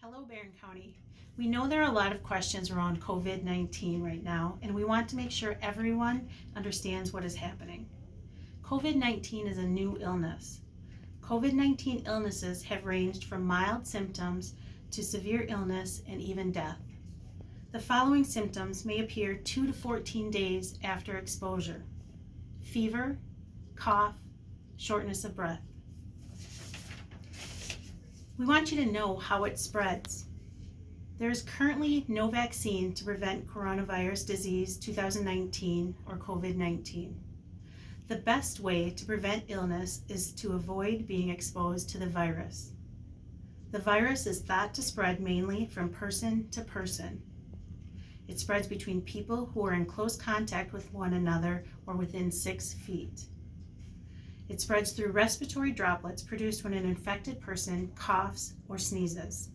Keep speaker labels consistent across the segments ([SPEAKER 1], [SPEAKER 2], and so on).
[SPEAKER 1] Hello, Barron County. We know there are a lot of questions around COVID-19 right now, and we want to make sure everyone understands what is happening. COVID-19 is a new illness. COVID-19 illnesses have ranged from mild symptoms to severe illness and even death. The following symptoms may appear 2 to 14 days after exposure: fever, cough, shortness of breath. We want you to know how it spreads. There is currently no vaccine to prevent coronavirus disease 2019 or COVID-19. The best way to prevent illness is to avoid being exposed to the virus. The virus is thought to spread mainly from person to person. It spreads between people who are in close contact with one another or within 6 feet. It spreads through respiratory droplets produced when an infected person coughs or sneezes.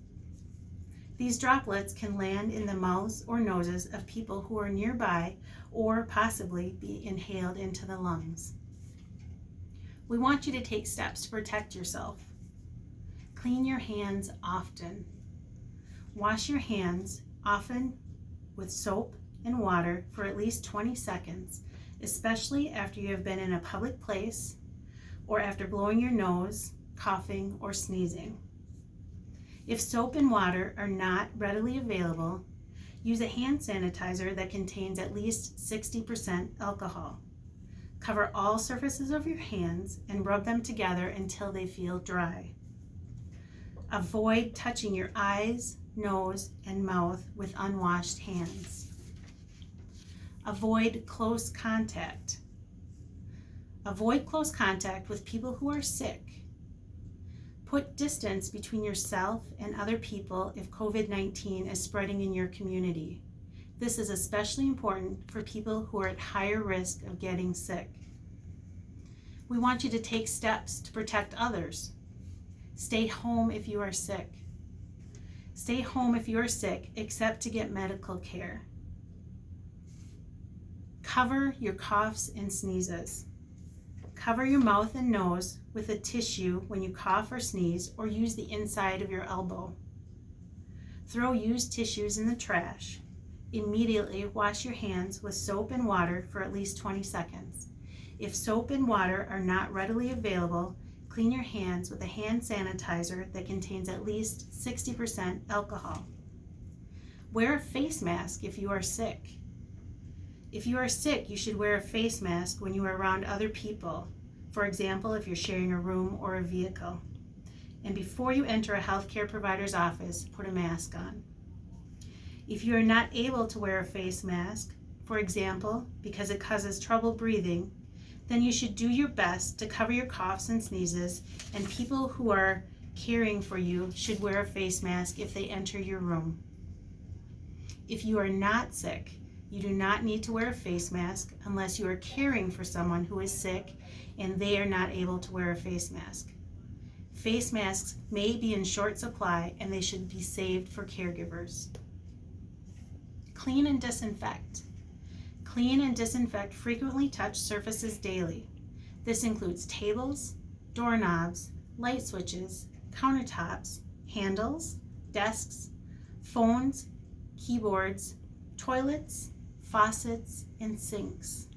[SPEAKER 1] These droplets can land in the mouths or noses of people who are nearby or possibly be inhaled into the lungs. We want you to take steps to protect yourself. Clean your hands often. Wash your hands often with soap and water for at least 20 seconds, especially after you have been in a public place or after blowing your nose, coughing, or sneezing. If soap and water are not readily available, use a hand sanitizer that contains at least 60% alcohol. Cover all surfaces of your hands and rub them together until they feel dry. Avoid touching your eyes, nose, and mouth with unwashed hands. Avoid close contact. Avoid close contact with people who are sick. Put distance between yourself and other people if COVID-19 is spreading in your community. This is especially important for people who are at higher risk of getting sick. We want you to take steps to protect others. Stay home if you are sick. Stay home if you are sick, except to get medical care. Cover your coughs and sneezes. Cover your mouth and nose with a tissue when you cough or sneeze, or use the inside of your elbow. Throw used tissues in the trash. Immediately wash your hands with soap and water for at least 20 seconds. If soap and water are not readily available, clean your hands with a hand sanitizer that contains at least 60% alcohol. Wear a face mask if you are sick. If you are sick, you should wear a face mask when you are around other people. For example, if you're sharing a room or a vehicle. And before you enter a healthcare provider's office, put a mask on. If you are not able to wear a face mask, for example, because it causes trouble breathing, then you should do your best to cover your coughs and sneezes, and people who are caring for you should wear a face mask if they enter your room. If you are not sick, you do not need to wear a face mask unless you are caring for someone who is sick and they are not able to wear a face mask. Face masks may be in short supply and they should be saved for caregivers. Clean and disinfect. Clean and disinfect frequently touched surfaces daily. This includes tables, doorknobs, light switches, countertops, handles, desks, phones, keyboards, toilets, faucets, and sinks.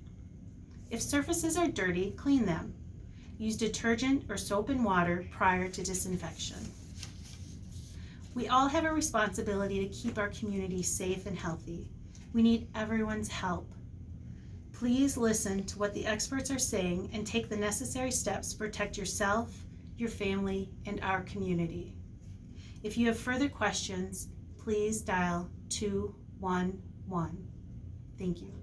[SPEAKER 1] If surfaces are dirty, clean them. Use detergent or soap and water prior to disinfection. We all have a responsibility to keep our community safe and healthy. We need everyone's help. Please listen to what the experts are saying and take the necessary steps to protect yourself, your family, and our community. If you have further questions, please dial 211. Thank you.